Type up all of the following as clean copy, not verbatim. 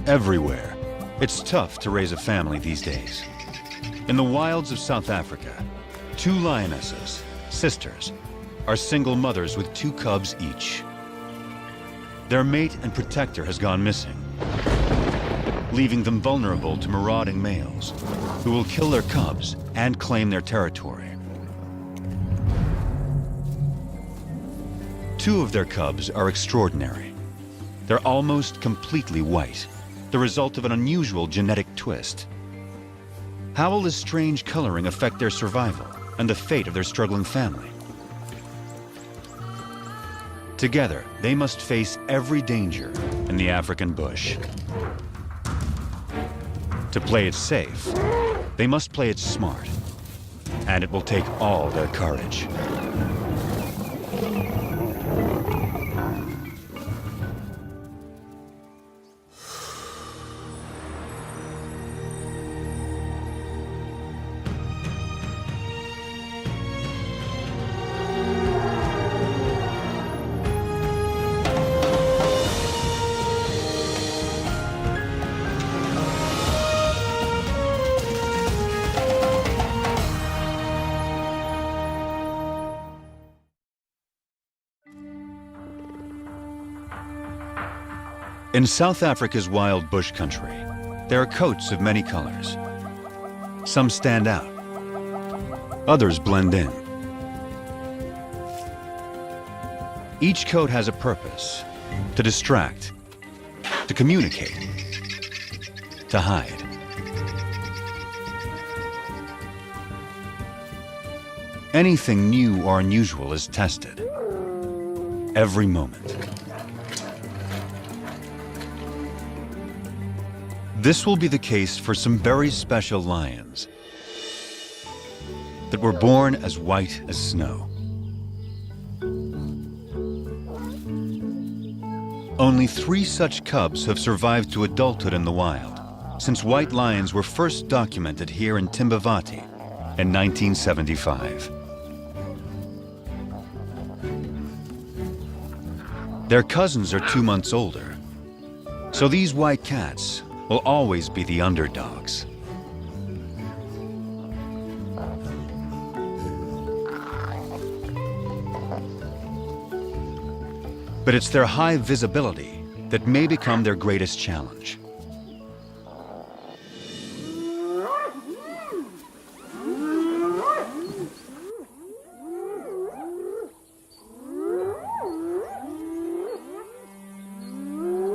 everywhere. It's tough to raise a family these days. In the wilds of South Africa, 2 lionesses, sisters, are single mothers with 2 cubs each. Their mate and protector has gone missing, leaving them vulnerable to marauding males who will kill their cubs and claim their territory. 2 of their cubs are extraordinary. They're almost completely white, the result of an unusual genetic twist. How will this strange coloring affect their survival and the fate of their struggling family? Together, they must face every danger in the African bush. To play it safe, they must play it smart, and it will take all their courage. In South Africa's wild bush country, there are coats of many colors. Some stand out, others blend in. Each coat has a purpose: to distract, to communicate, to hide. Anything new or unusual is tested every moment. This will be the case for some very special lions that were born as white as snow. Only 3 such cubs have survived to adulthood in the wild, since white lions were first documented here in Timbavati in 1975. Their cousins are 2 months older, so these white cats will always be the underdogs. But it's their high visibility that may become their greatest challenge.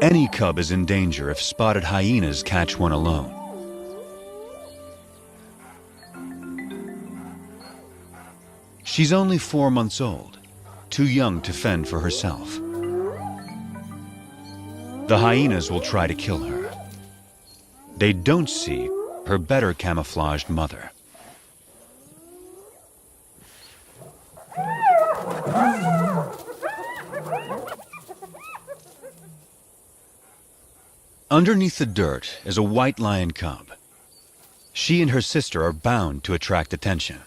Any cub is in danger if spotted hyenas catch one alone. She's only 4 months old, too young to fend for herself. The hyenas will try to kill her. They don't see her better camouflaged mother. Underneath the dirt is a white lion cub. She and her sister are bound to attract attention.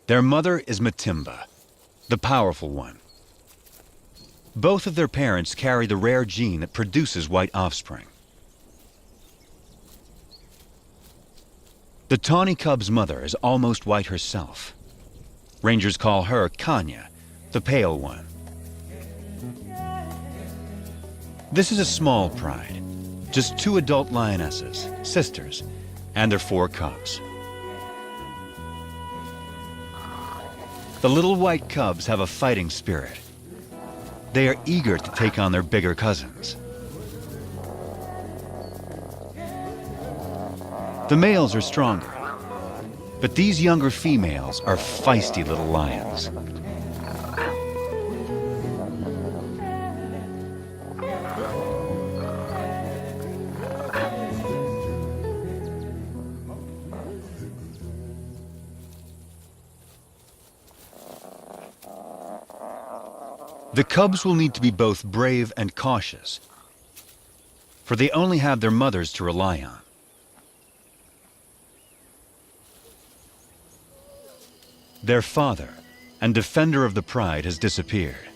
Their mother is Matimba, the powerful one. Both of their parents carry the rare gene that produces white offspring. The tawny cub's mother is almost white herself. Rangers call her Kanya, the pale one. This is a small pride, just 2 adult lionesses, sisters, and their 4 cubs. The little white cubs have a fighting spirit. They are eager to take on their bigger cousins. The males are stronger, but these younger females are feisty little lions. The cubs will need to be both brave and cautious, for they only have their mothers to rely on. Their father and defender of the pride has disappeared.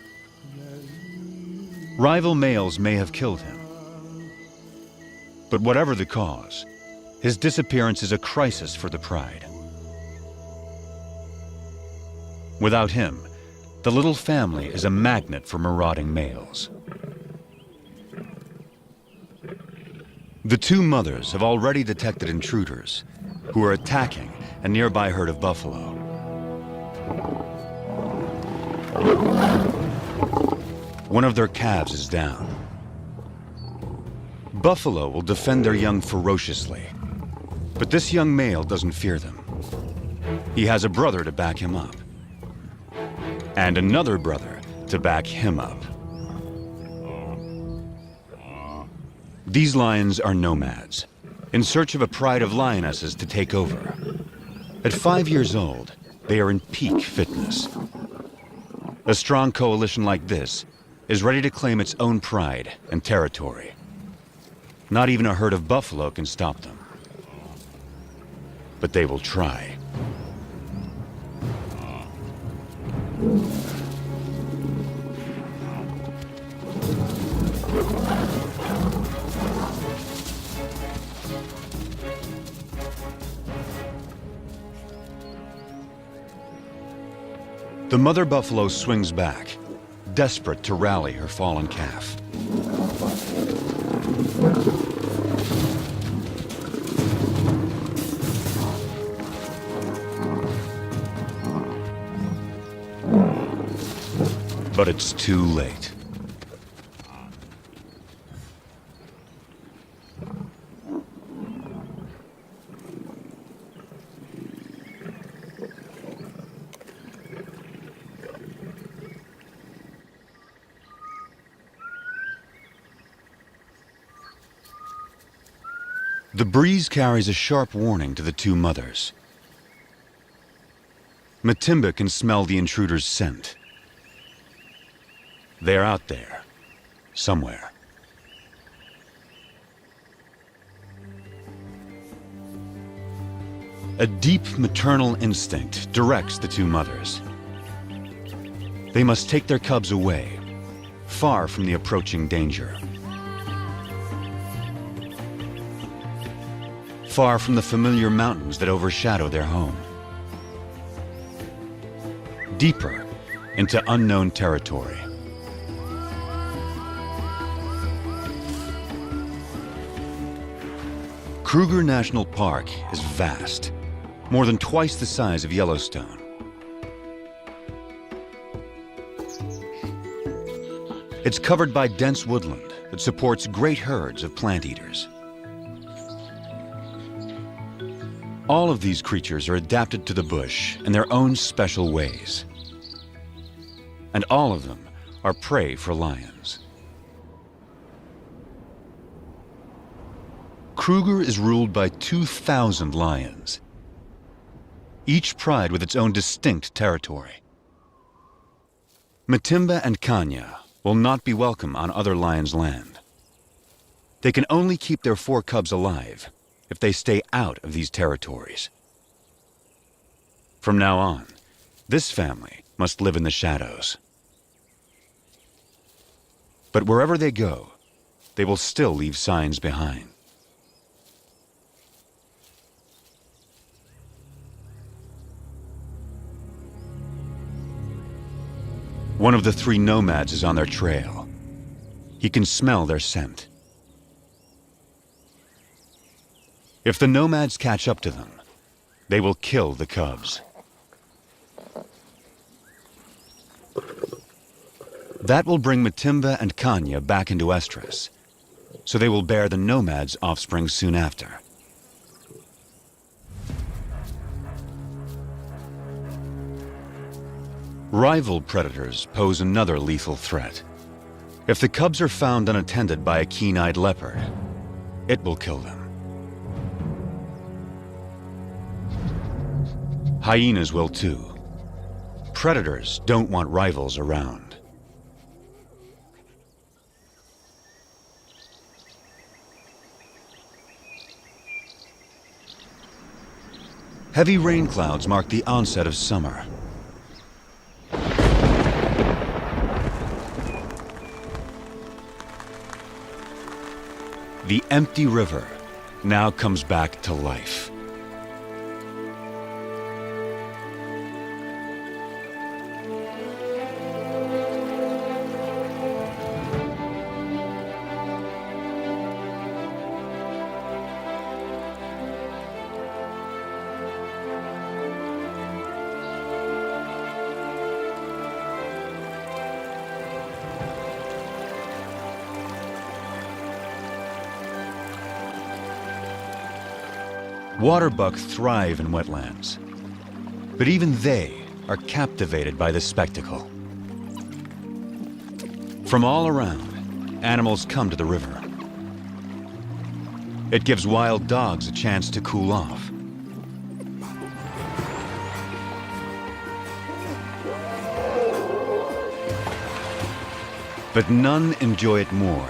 Rival males may have killed him. But whatever the cause, his disappearance is a crisis for the pride. Without him, the little family is a magnet for marauding males. The two mothers have already detected intruders who are attacking a nearby herd of buffalo. One of their calves is down. Buffalo will defend their young ferociously, but this young male doesn't fear them. He has a brother to back him up, and another brother to back him up. These lions are nomads, in search of a pride of lionesses to take over. At 5 years old, they are in peak fitness. A strong coalition like this is ready to claim its own pride and territory. Not even a herd of buffalo can stop them. But they will try. The mother buffalo swings back, desperate to rally her fallen calf. But it's too late. The breeze carries a sharp warning to the two mothers. Matimba can smell the intruder's scent. They're out there, somewhere. A deep maternal instinct directs the two mothers. They must take their cubs away, far from the approaching danger. Far from the familiar mountains that overshadow their home. Deeper into unknown territory. Kruger National Park is vast, more than twice the size of Yellowstone. It's covered by dense woodland that supports great herds of plant eaters. All of these creatures are adapted to the bush in their own special ways. And all of them are prey for lions. Kruger is ruled by 2,000 lions, each pride with its own distinct territory. Matimba and Kanya will not be welcome on other lions' land. They can only keep their 4 cubs alive if they stay out of these territories. From now on, this family must live in the shadows. But wherever they go, they will still leave signs behind. One of the 3 nomads is on their trail. He can smell their scent. If the nomads catch up to them, they will kill the cubs. That will bring Matimba and Kanya back into estrus, so they will bear the nomads' offspring soon after. Rival predators pose another lethal threat. If the cubs are found unattended by a keen-eyed leopard, it will kill them. Hyenas will too. Predators don't want rivals around. Heavy rain clouds mark the onset of summer. The empty river now comes back to life. Waterbuck thrive in wetlands, but even they are captivated by this spectacle. From all around, animals come to the river. It gives wild dogs a chance to cool off. But none enjoy it more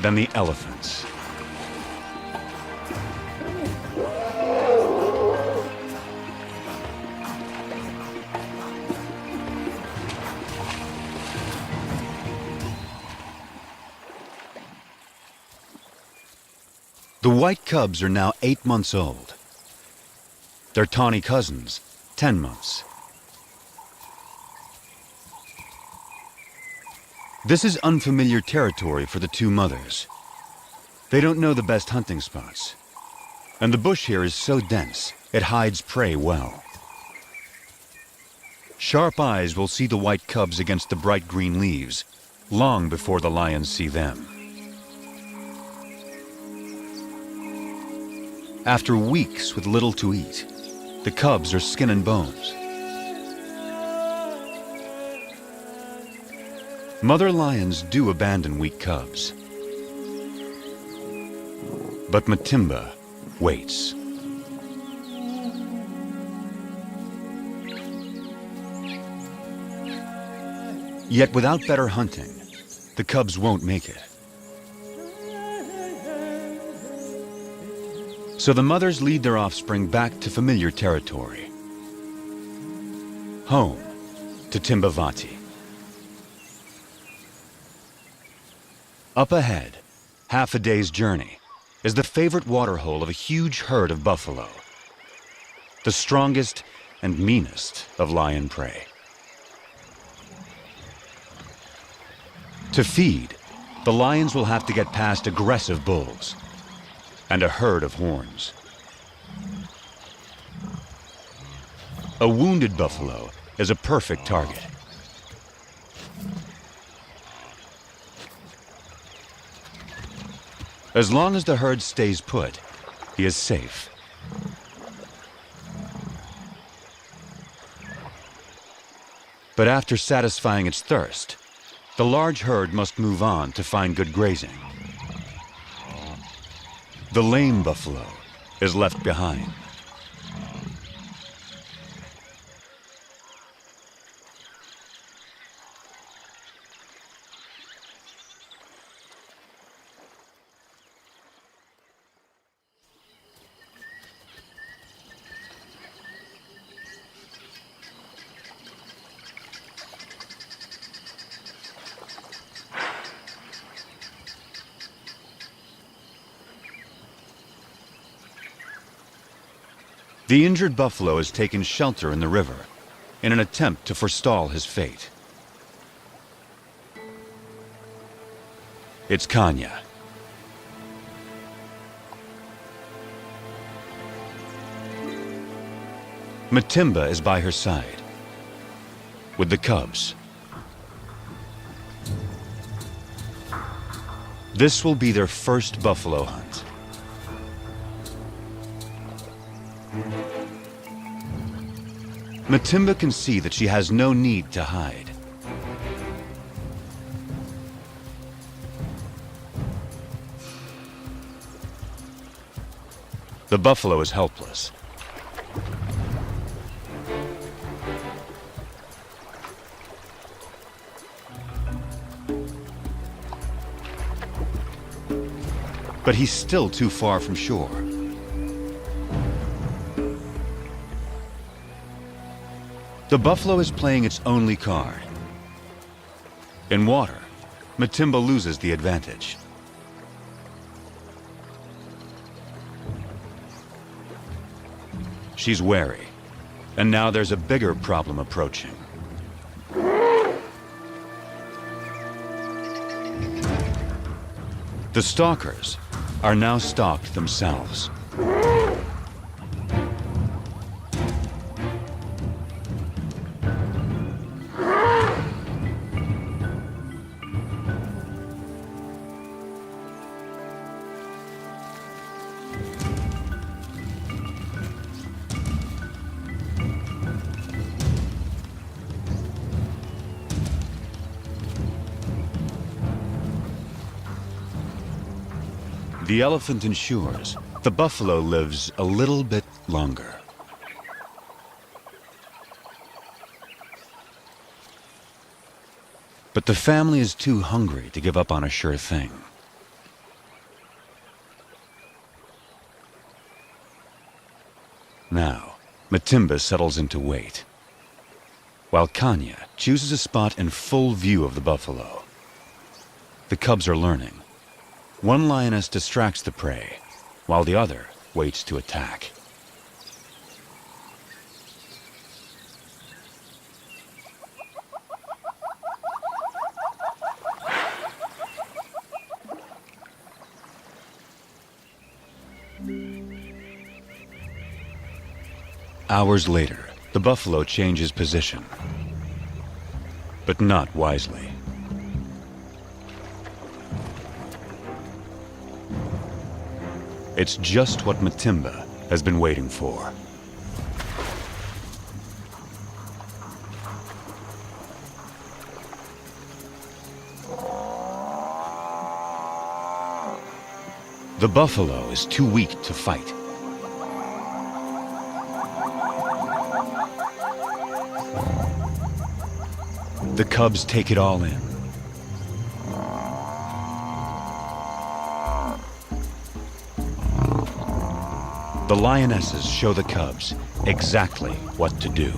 than the elephants. The white cubs are now 8 months old. Their tawny cousins, 10 months. This is unfamiliar territory for the two mothers. They don't know the best hunting spots. And the bush here is so dense, it hides prey well. Sharp eyes will see the white cubs against the bright green leaves, long before the lions see them. After weeks with little to eat, the cubs are skin and bones. Mother lions do abandon weak cubs. But Matimba waits. Yet without better hunting, the cubs won't make it. So the mothers lead their offspring back to familiar territory. Home to Timbavati. Up ahead, half a day's journey, is the favorite waterhole of a huge herd of buffalo, the strongest and meanest of lion prey. To feed, the lions will have to get past aggressive bulls and a herd of horns. A wounded buffalo is a perfect target. As long as the herd stays put, he is safe. But after satisfying its thirst, the large herd must move on to find good grazing. The lame buffalo is left behind. The injured buffalo has taken shelter in the river in an attempt to forestall his fate. It's Kanya. Matimba is by her side, with the cubs. This will be their first buffalo hunt. Matimba can see that she has no need to hide. The buffalo is helpless. But he's still too far from shore. The buffalo is playing its only card. In water, Matimba loses the advantage. she's wary. And now there's a bigger problem approaching. The stalkers are now stalked themselves. The elephant ensures the buffalo lives a little bit longer. But the family is too hungry to give up on a sure thing. Now, Matimba settles into wait, while Kanya chooses a spot in full view of the buffalo. The cubs are learning. One lioness distracts the prey, while the other waits to attack. Hours later, the buffalo changes position, but not wisely. It's just what Matimba has been waiting for. The buffalo is too weak to fight. The cubs take it all in. The lionesses show the cubs exactly what to do.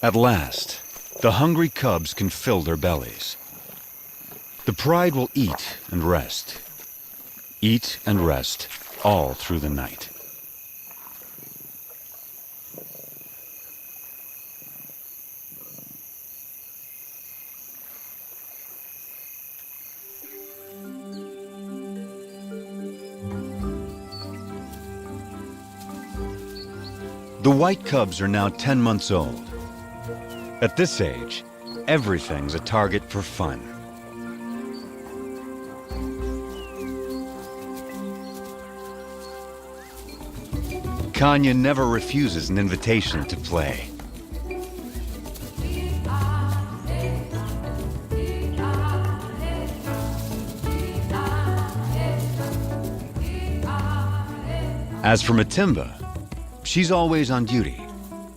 At last, the hungry cubs can fill their bellies. The pride will eat and rest all through the night. The white cubs are now 10 months old. At this age, everything's a target for fun. Kanya never refuses an invitation to play. As for Matimba, she's always on duty,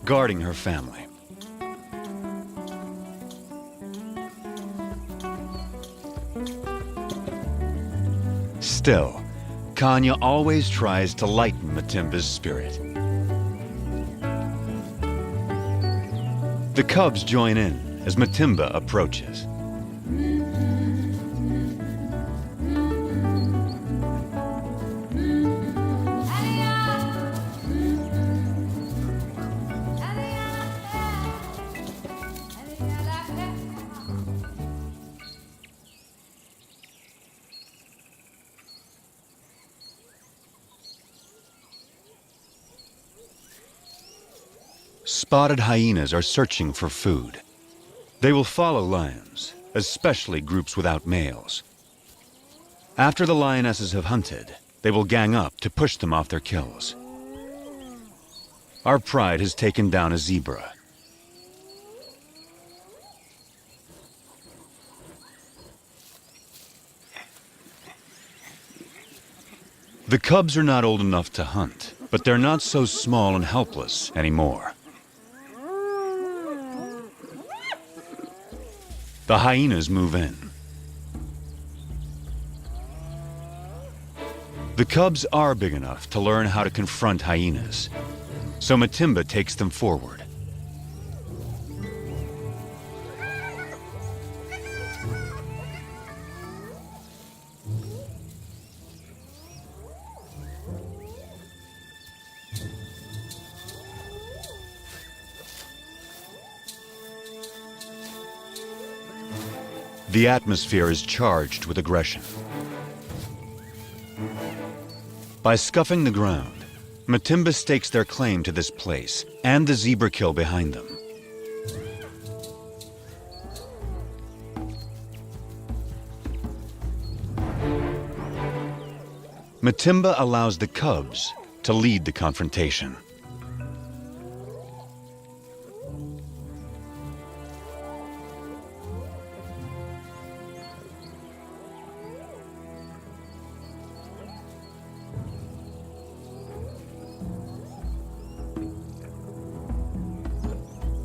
guarding her family. Still, Kanya always tries to lighten Matimba's spirit. The cubs join in as Matimba approaches. Spotted hyenas are searching for food. They will follow lions, especially groups without males. After the lionesses have hunted, they will gang up to push them off their kills. Our pride has taken down a zebra. The cubs are not old enough to hunt, but they're not so small and helpless anymore. The hyenas move in. The cubs are big enough to learn how to confront hyenas, so Matimba takes them forward. The atmosphere is charged with aggression. By scuffing the ground, Matimba stakes their claim to this place and the zebra kill behind them. Matimba allows the cubs to lead the confrontation.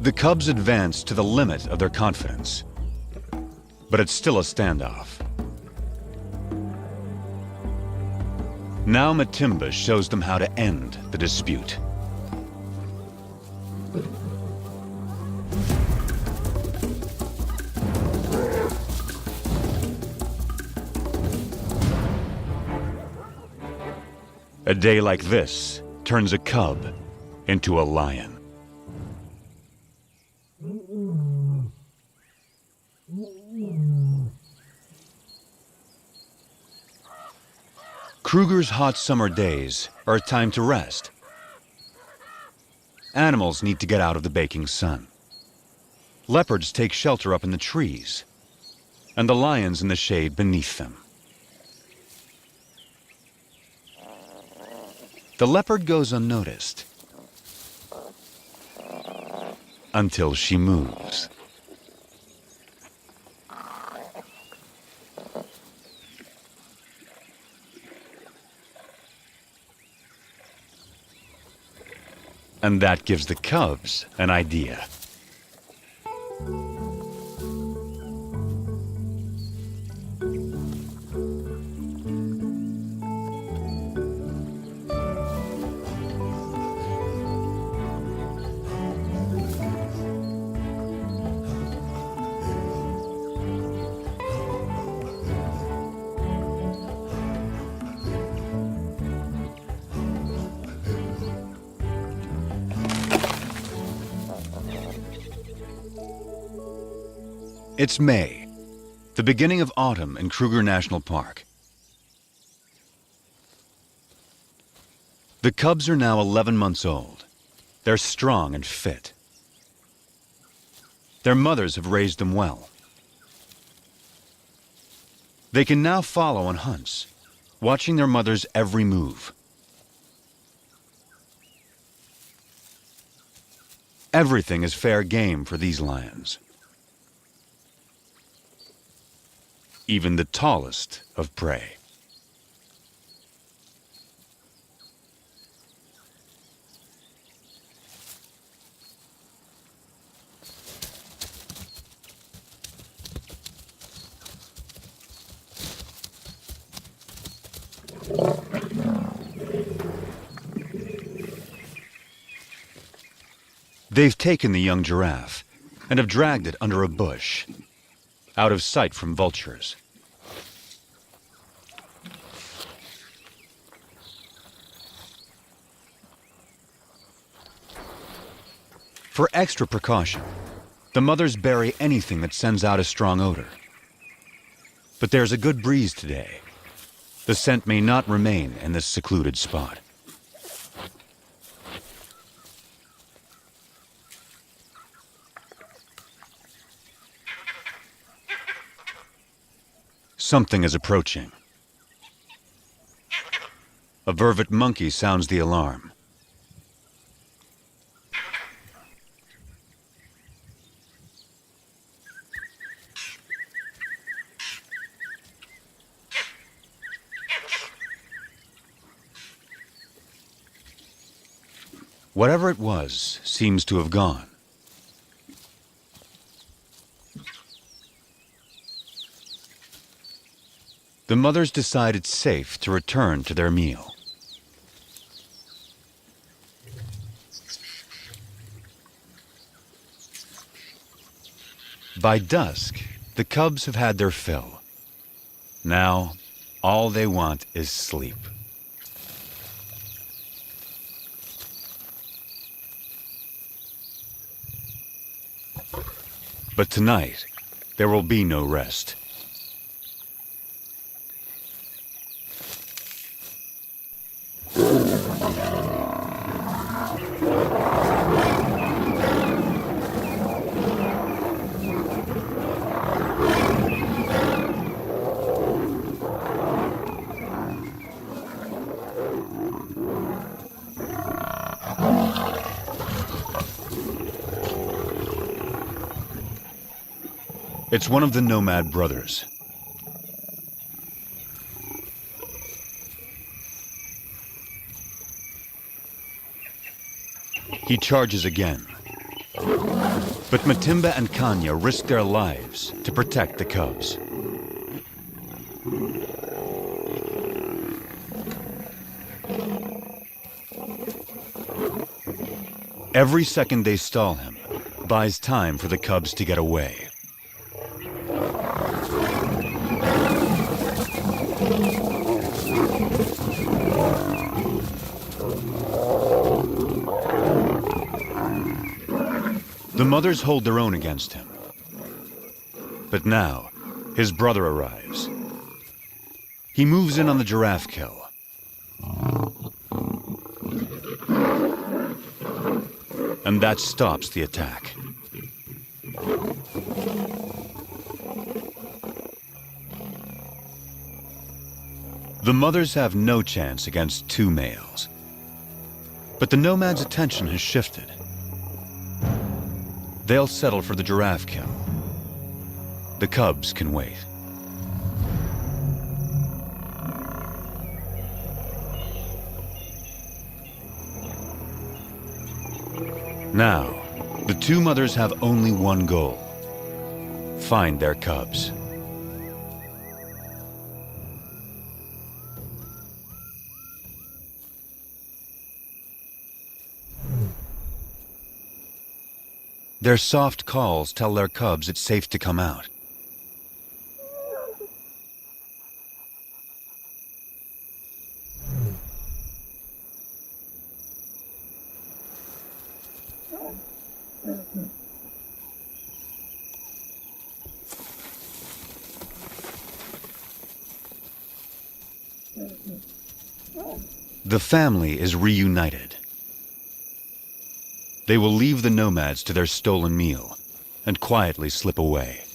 The cubs advance to the limit of their confidence, but it's still a standoff. Now Matimba shows them how to end the dispute. A day like this turns a cub into a lion. Kruger's hot summer days are a time to rest. Animals need to get out of the baking sun. Leopards take shelter up in the trees, and the lions in the shade beneath them. The leopard goes unnoticed until she moves. And that gives the cubs an idea. It's May, the beginning of autumn in Kruger National Park. The cubs are now 11 months old. They're strong and fit. Their mothers have raised them well. They can now follow on hunts, watching their mother's every move. Everything is fair game for these lions. Even the tallest of prey. They've taken the young giraffe and have dragged it under a bush, out of sight from vultures. For extra precaution, the mothers bury anything that sends out a strong odor. But there's a good breeze today. The scent may not remain in this secluded spot. Something is approaching. A vervet monkey sounds the alarm. Whatever it was seems to have gone. The mothers decide it's safe to return to their meal. By dusk, the cubs have had their fill. Now, all they want is sleep. But tonight, there will be no rest. It's one of the nomad brothers. He charges again. But Matimba and Kanya risk their lives to protect the cubs. Every second they stall him buys time for the cubs to get away. The mothers hold their own against him. But now, his brother arrives. He moves in on the giraffe kill. And that stops the attack. The mothers have no chance against two males. But the nomad's attention has shifted. They'll settle for the giraffe kill. The cubs can wait. Now, the two mothers have only one goal: find their cubs. Their soft calls tell their cubs it's safe to come out. The family is reunited. They will leave the nomads to their stolen meal and quietly slip away.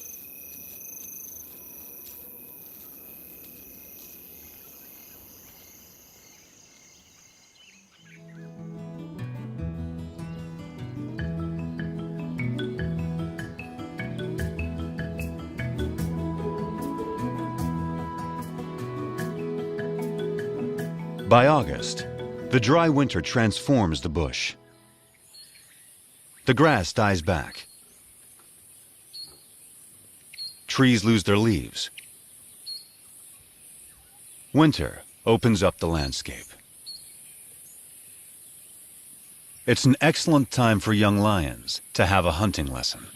By August, the dry winter transforms the bush. The grass dies back. Trees lose their leaves. Winter opens up the landscape. It's an excellent time for young lions to have a hunting lesson.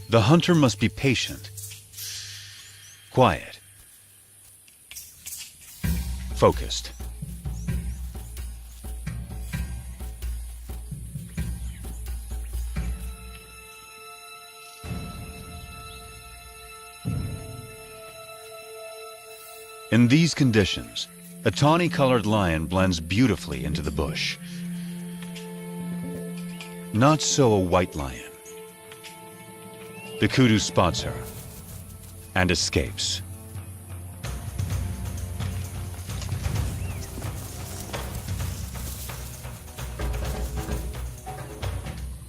The hunter must be patient, quiet, focused. In these conditions, a tawny-colored lion blends beautifully into the bush. Not so a white lion. The kudu spots her and escapes.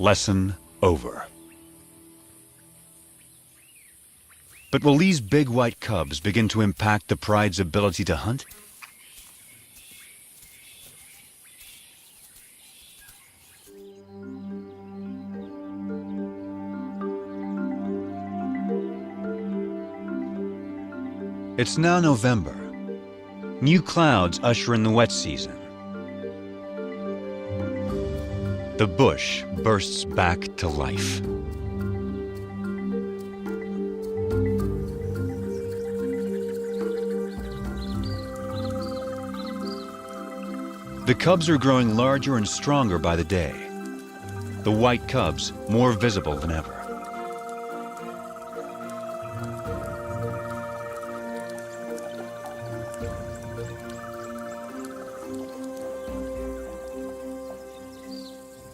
Lesson over. But will these big white cubs begin to impact the pride's ability to hunt? It's now November. New clouds usher in the wet season. The bush bursts back to life. The cubs are growing larger and stronger by the day. The white cubs more visible than ever.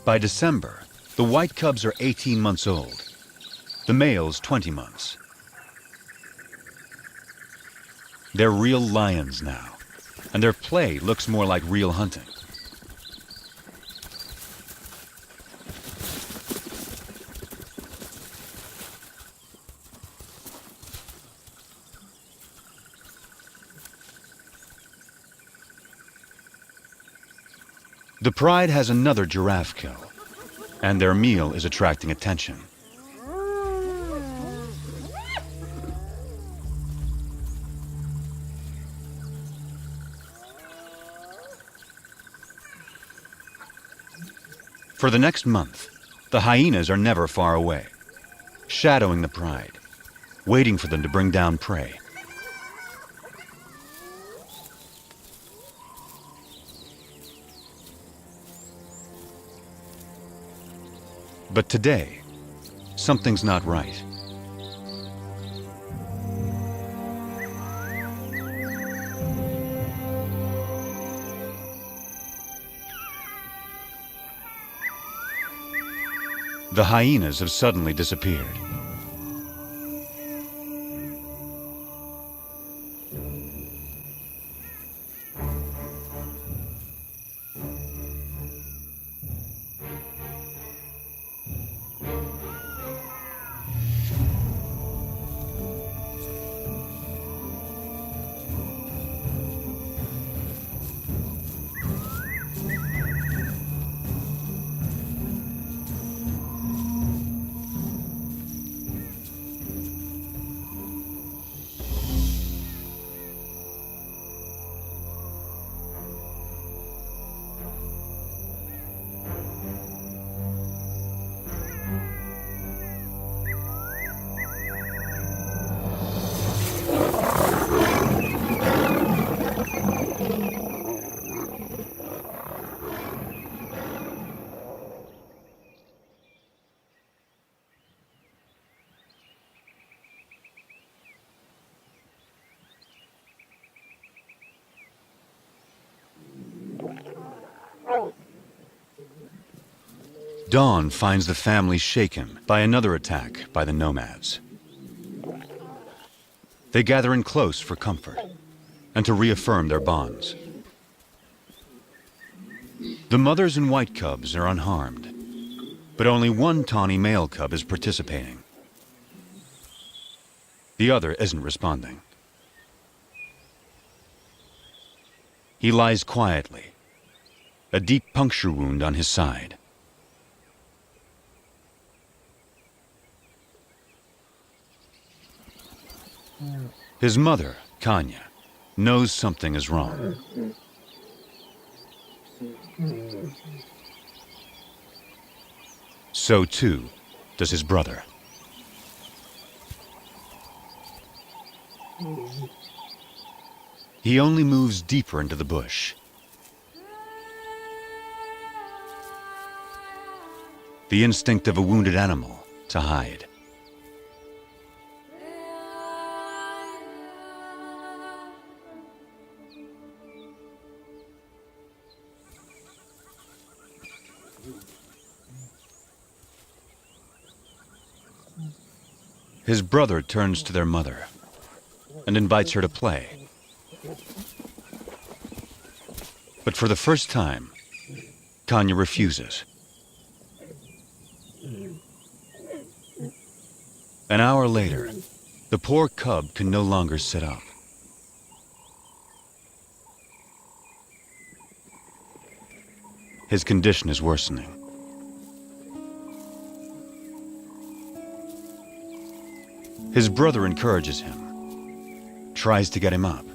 By December, the white cubs are 18 months old, the males 20 months. They're real lions now, and their play looks more like real hunting. The pride has another giraffe kill, and their meal is attracting attention. For the next month, the hyenas are never far away, shadowing the pride, waiting for them to bring down prey. But today, something's not right. The hyenas have suddenly disappeared. Dawn finds the family shaken by another attack by the nomads. They gather in close for comfort and to reaffirm their bonds. The mothers and white cubs are unharmed, but only one tawny male cub is participating. The other isn't responding. He lies quietly, a deep puncture wound on his side. His mother, Kanya, knows something is wrong. So too does his brother. He only moves deeper into the bush. The instinct of a wounded animal to hide. His brother turns to their mother and invites her to play. But for the first time, Kanya refuses. An hour later, The poor cub can no longer sit up. His condition is worsening. His brother encourages him, tries to get him up.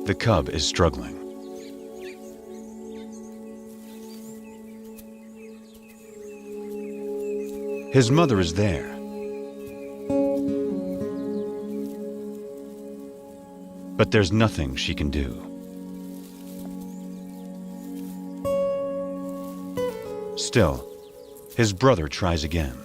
The cub is struggling. His mother is there. But there's nothing she can do. Still, his brother tries again.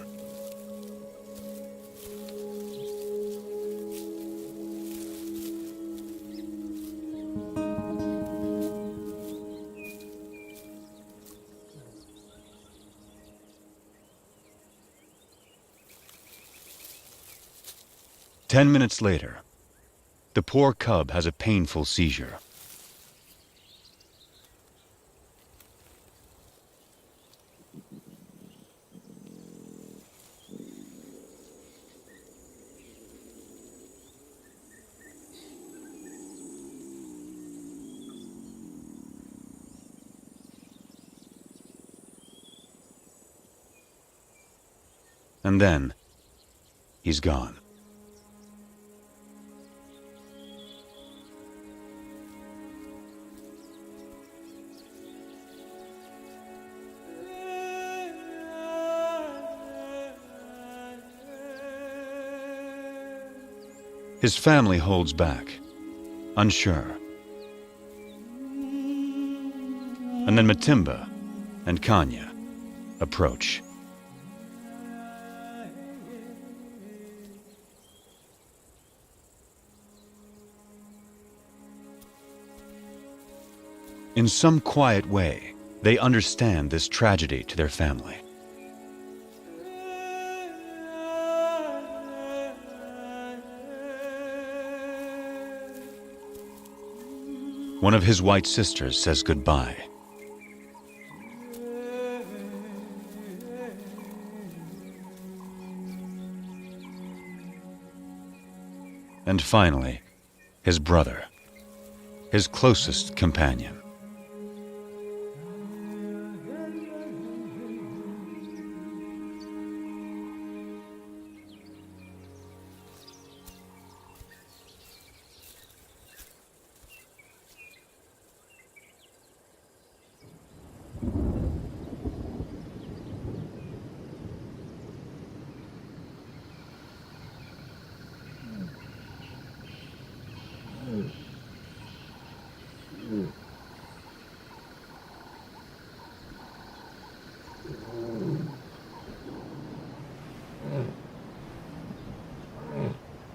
Ten minutes later, the poor cub has a painful seizure. And then, he's gone. His family holds back, unsure. And then Matimba and Kanya approach. In some quiet way, they understand this tragedy to their family. One of his white sisters says goodbye. And finally, his brother, his closest companion.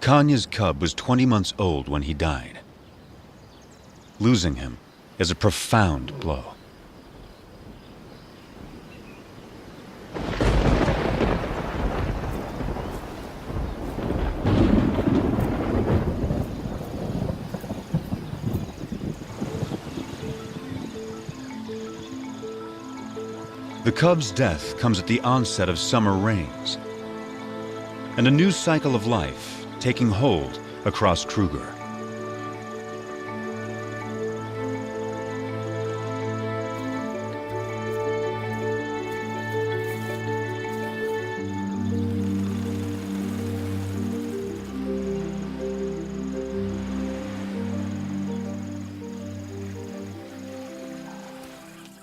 Kanya's cub was 20 months old when he died. Losing him is a profound blow. The cub's death comes at the onset of summer rains, and a new cycle of life taking hold across Kruger.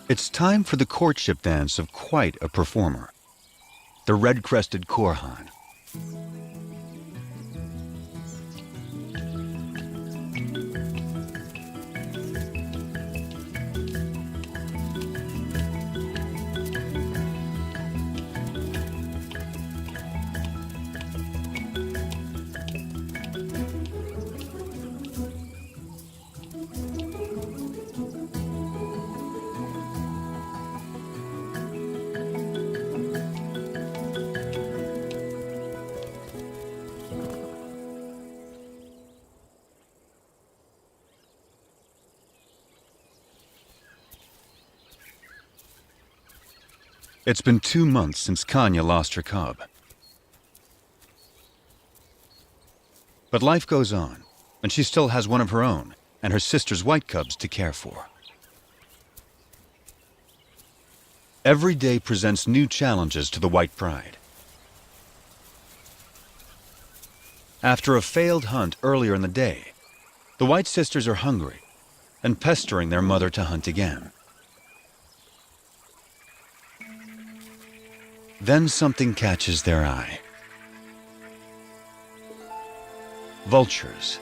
It's time for the courtship dance of quite a performer, the red-crested Korhan. It's been 2 months since Kanya lost her cub. But life goes on, and she still has one of her own and her sister's white cubs to care for. Every day presents new challenges to the white pride. After a failed hunt earlier in the day, the white sisters are hungry and pestering their mother to hunt again. Then something catches their eye. Vultures.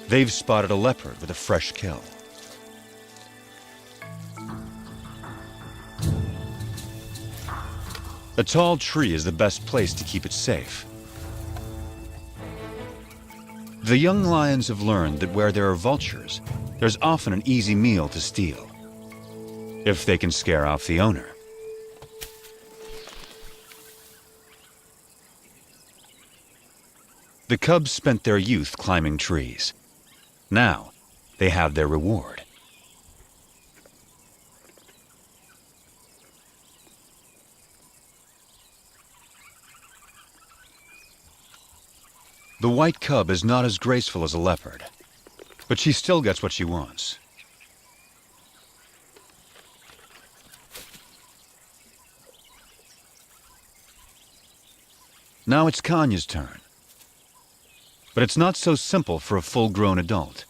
They've spotted a leopard with a fresh kill. A tall tree is the best place to keep it safe. The young lions have learned that where there are vultures, there's often an easy meal to steal, if they can scare off the owner. The cubs spent their youth climbing trees. Now, they have their reward. The white cub is not as graceful as a leopard, but she still gets what she wants. Now it's Kanya's turn. But it's not so simple for a full-grown adult.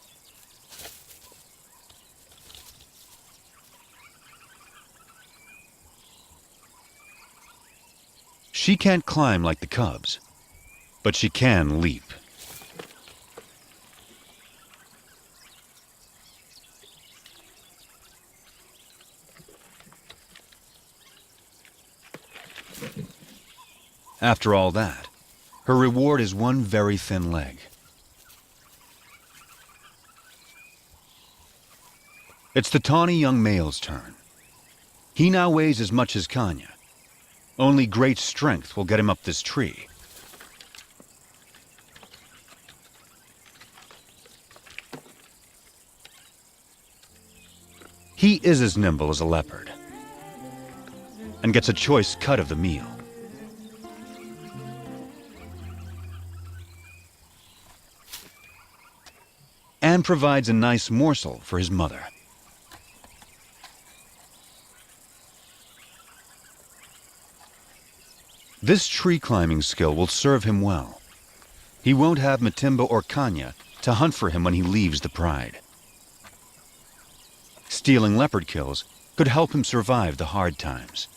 She can't climb like the cubs, but she can leap. After all that, her reward is one very thin leg. It's the tawny young male's turn. He now weighs as much as Kanya. Only great strength will get him up this tree. He is as nimble as a leopard and gets a choice cut of the meal. And provides a nice morsel for his mother. This tree climbing skill will serve him well. He won't have Matimba or Kanya to hunt for him when he leaves the pride. Stealing leopard kills could help him survive the hard times.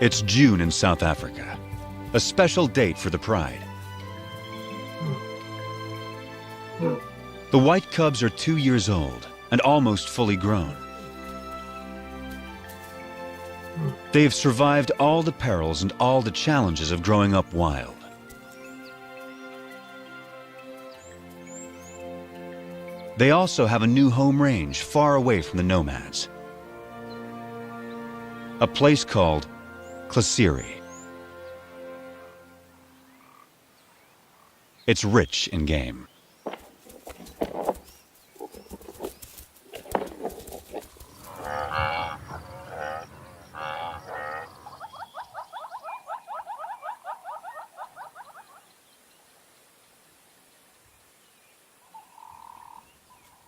It's June in South Africa, a special date for the pride. The white cubs are 2 years old and almost fully grown. They have survived all the perils and all the challenges of growing up wild. They also have a new home range far away from the nomads. A place called Klasiri. It's rich in game.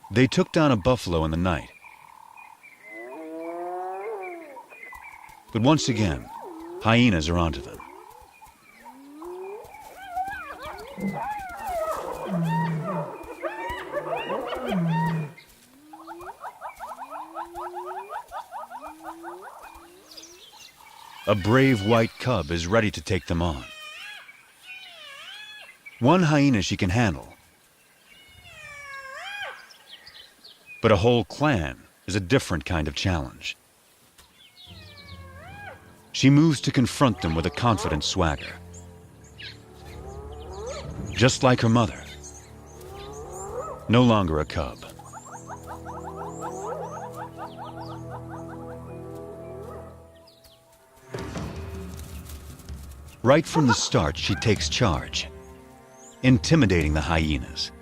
They took down a buffalo in the night. But once again, hyenas are onto them. A brave white cub is ready to take them on. One hyena she can handle, but a whole clan is a different kind of challenge. She moves to confront them with a confident swagger. Just like her mother. No longer a cub. Right from the start, she takes charge, intimidating the hyenas.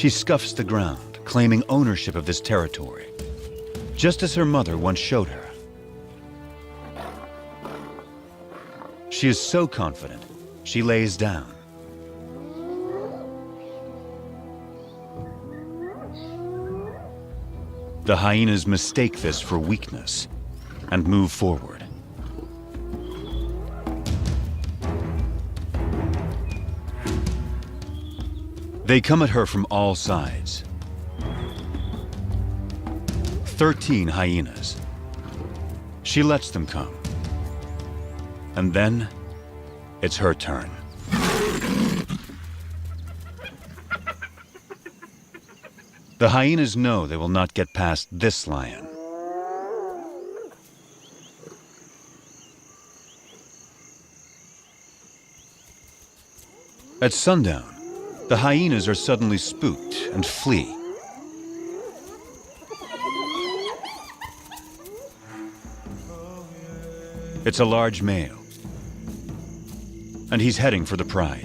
She scuffs the ground, claiming ownership of this territory, just as her mother once showed her. She is so confident, she lays down. The hyenas mistake this for weakness and move forward. They come at her from all sides. 13 hyenas. She lets them come. And then, it's her turn. The hyenas know they will not get past this lion. At sundown, the hyenas are suddenly spooked and flee. It's a large male, and he's heading for the pride.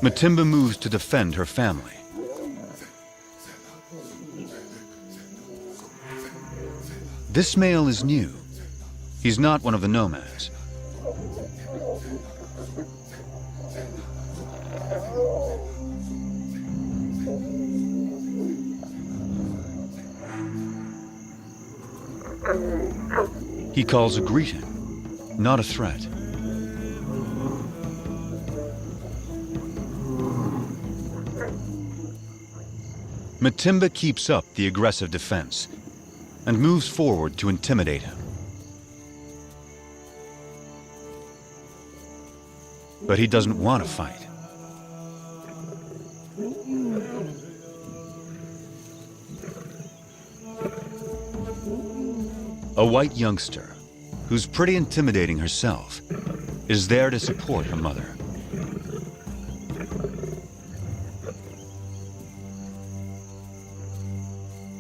Matimba moves to defend her family. This male is new. He's not one of the nomads. He calls a greeting, not a threat. Matimba keeps up the aggressive defense and moves forward to intimidate him. But he doesn't want to fight. A white youngster, who's pretty intimidating herself, is there to support her mother.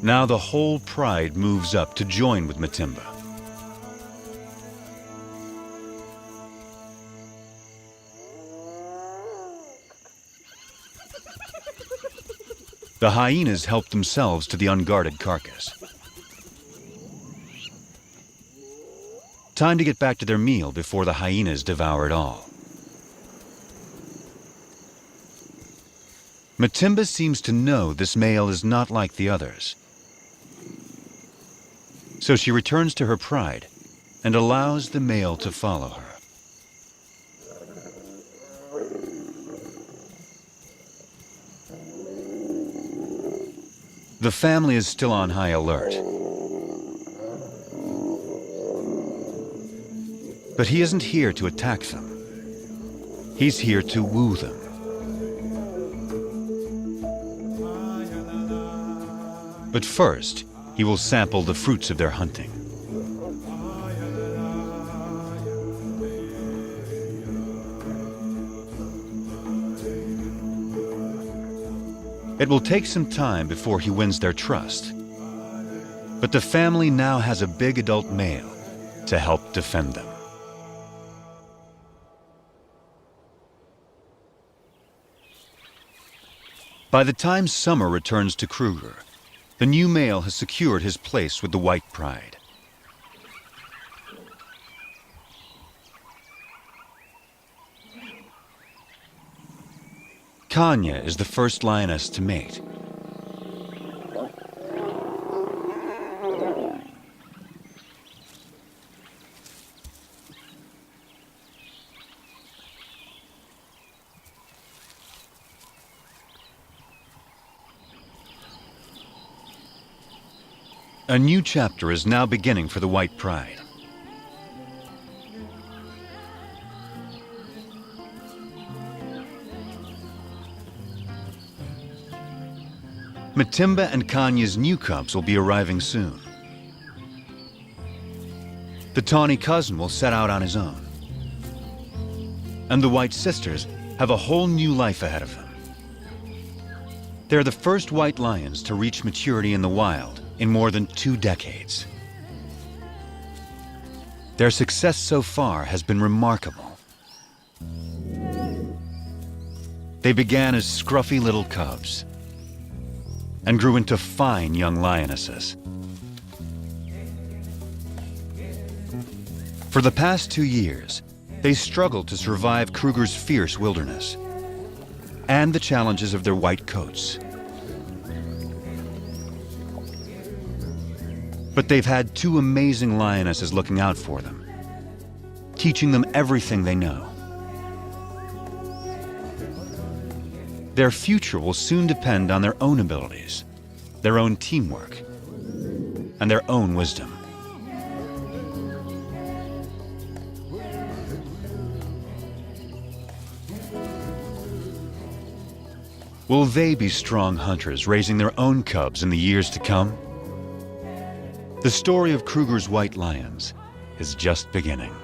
Now the whole pride moves up to join with Matimba. The hyenas help themselves to the unguarded carcass. Time to get back to their meal before the hyenas devour it all. Matimba seems to know this male is not like the others. So she returns to her pride and allows the male to follow her. The family is still on high alert. But he isn't here to attack them. He's here to woo them. But first, he will sample the fruits of their hunting. It will take some time before he wins their trust. But the family now has a big adult male to help defend them. By the time summer returns to Kruger, the new male has secured his place with the white pride. Kanya is the first lioness to mate. A new chapter is now beginning for the white pride. Matimba and Kanya's new cubs will be arriving soon. The tawny cousin will set out on his own. And the white sisters have a whole new life ahead of them. They're the first white lions to reach maturity in the wild in more than 2 decades. Their success so far has been remarkable. They began as scruffy little cubs and grew into fine young lionesses. For the past 2 years, they struggled to survive Kruger's fierce wilderness and the challenges of their white coats. But they've had 2 amazing lionesses looking out for them, teaching them everything they know. Their future will soon depend on their own abilities, their own teamwork, and their own wisdom. Will they be strong hunters raising their own cubs in the years to come? The story of Kruger's white lions is just beginning.